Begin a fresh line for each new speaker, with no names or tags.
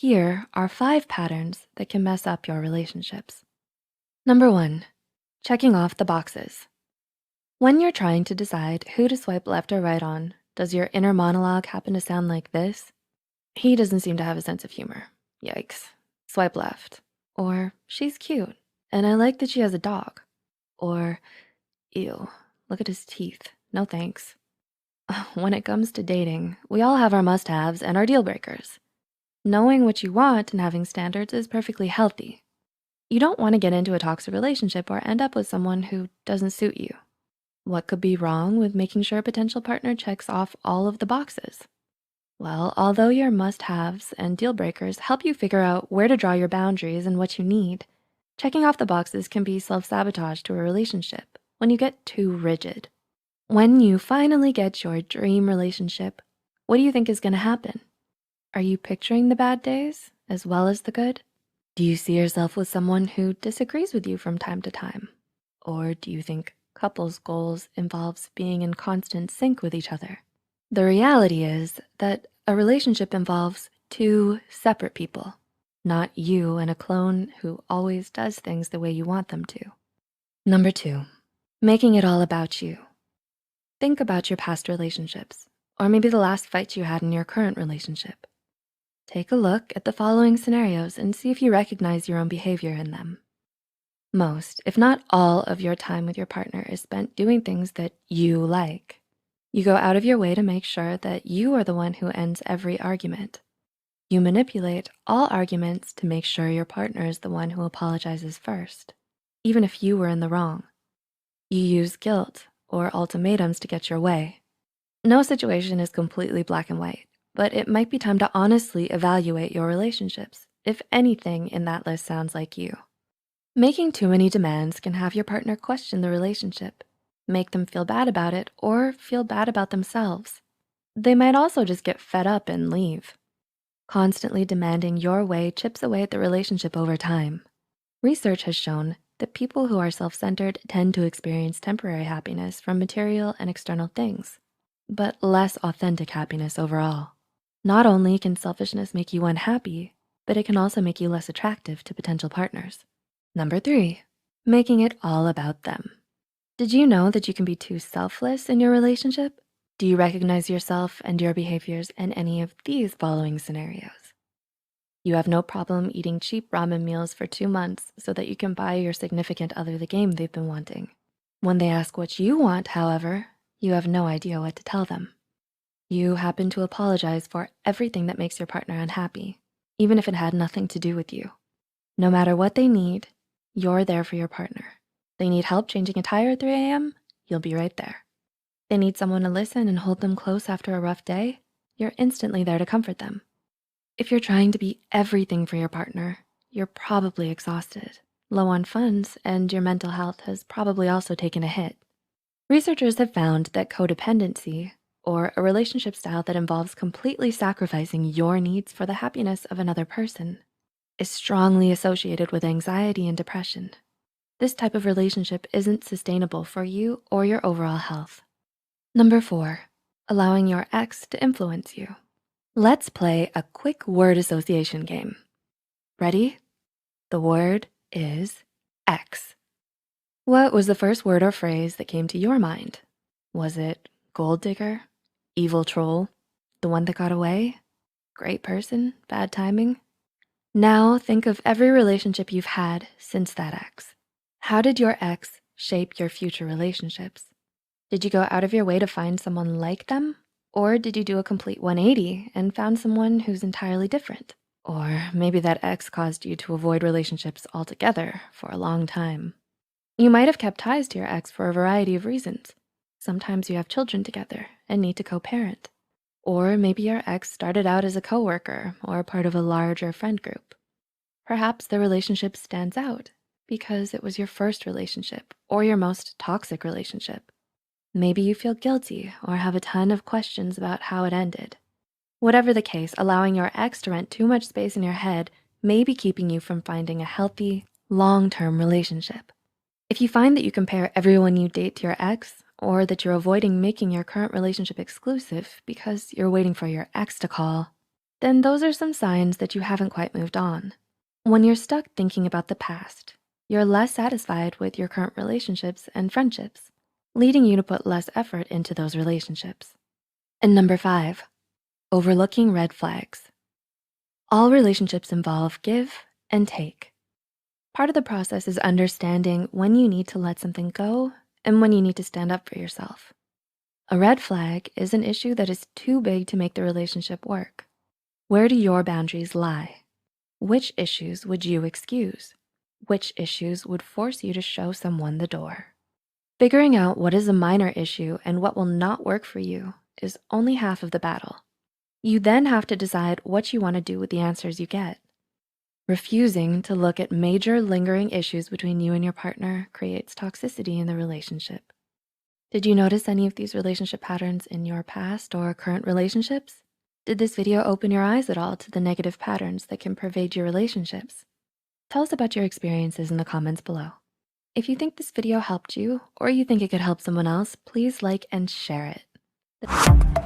Here are 5 patterns that can mess up your relationships. Number 1, checking off the boxes. When you're trying to decide who to swipe left or right on, does your inner monologue happen to sound like this? He doesn't seem to have a sense of humor. Yikes. Swipe left. Or she's cute and I like that she has a dog. Or ew, look at his teeth. No thanks. When it comes to dating, we all have our must-haves and our deal breakers. Knowing what you want and having standards is perfectly healthy. You don't wanna get into a toxic relationship or end up with someone who doesn't suit you. What could be wrong with making sure a potential partner checks off all of the boxes? Well, although your must-haves and deal breakers help you figure out where to draw your boundaries and what you need, checking off the boxes can be self-sabotage to a relationship when you get too rigid. When you finally get your dream relationship, what do you think is gonna happen? Are you picturing the bad days as well as the good? Do you see yourself with someone who disagrees with you from time to time? Or do you think couples goals involves being in constant sync with each other? The reality is that a relationship involves 2 separate people, not you and a clone who always does things the way you want them to. Number 2, making it all about you. Think about your past relationships, or maybe the last fight you had in your current relationship. Take a look at the following scenarios and see if you recognize your own behavior in them. Most, if not all, of your time with your partner is spent doing things that you like. You go out of your way to make sure that you are the one who ends every argument. You manipulate all arguments to make sure your partner is the one who apologizes first, even if you were in the wrong. You use guilt or ultimatums to get your way. No situation is completely black and white, but it might be time to honestly evaluate your relationships if anything in that list sounds like you. Making too many demands can have your partner question the relationship, make them feel bad about it, or feel bad about themselves. They might also just get fed up and leave. Constantly demanding your way chips away at the relationship over time. Research has shown that people who are self-centered tend to experience temporary happiness from material and external things, but less authentic happiness overall. Not only can selfishness make you unhappy, but it can also make you less attractive to potential partners. Number 3, making it all about them. Did you know that you can be too selfless in your relationship? Do you recognize yourself and your behaviors in any of these following scenarios? You have no problem eating cheap ramen meals for 2 months so that you can buy your significant other the game they've been wanting. When they ask what you want, however, you have no idea what to tell them. You happen to apologize for everything that makes your partner unhappy, even if it had nothing to do with you. No matter what they need, you're there for your partner. They need help changing a tire at 3 a.m., you'll be right there. They need someone to listen and hold them close after a rough day, you're instantly there to comfort them. If you're trying to be everything for your partner, you're probably exhausted, low on funds, and your mental health has probably also taken a hit. Researchers have found that codependency, or a relationship style that involves completely sacrificing your needs for the happiness of another person, is strongly associated with anxiety and depression. This type of relationship isn't sustainable for you or your overall health. Number 4, allowing your ex to influence you. Let's play a quick word association game. Ready? The word is ex. What was the first word or phrase that came to your mind? Was it gold digger, evil troll, the one that got away, great person, bad timing? Now think of every relationship you've had since that ex. How did your ex shape your future relationships? Did you go out of your way to find someone like them? Or did you do a complete 180 and found someone who's entirely different? Or maybe that ex caused you to avoid relationships altogether for a long time. You might have kept ties to your ex for a variety of reasons. Sometimes you have children together and need to co-parent. Or maybe your ex started out as a coworker or part of a larger friend group. Perhaps the relationship stands out because it was your first relationship or your most toxic relationship. Maybe you feel guilty or have a ton of questions about how it ended. Whatever the case, allowing your ex to rent too much space in your head may be keeping you from finding a healthy, long-term relationship. If you find that you compare everyone you date to your ex, or that you're avoiding making your current relationship exclusive because you're waiting for your ex to call, then those are some signs that you haven't quite moved on. When you're stuck thinking about the past, you're less satisfied with your current relationships and friendships, leading you to put less effort into those relationships. And number 5, overlooking red flags. All relationships involve give and take. Part of the process is understanding when you need to let something go and when you need to stand up for yourself. A red flag is an issue that is too big to make the relationship work. Where do your boundaries lie? Which issues would you excuse? Which issues would force you to show someone the door? Figuring out what is a minor issue and what will not work for you is only half of the battle. You then have to decide what you wanna do with the answers you get. Refusing to look at major lingering issues between you and your partner creates toxicity in the relationship. Did you notice any of these relationship patterns in your past or current relationships? Did this video open your eyes at all to the negative patterns that can pervade your relationships? Tell us about your experiences in the comments below. If you think this video helped you or you think it could help someone else, please like and share it.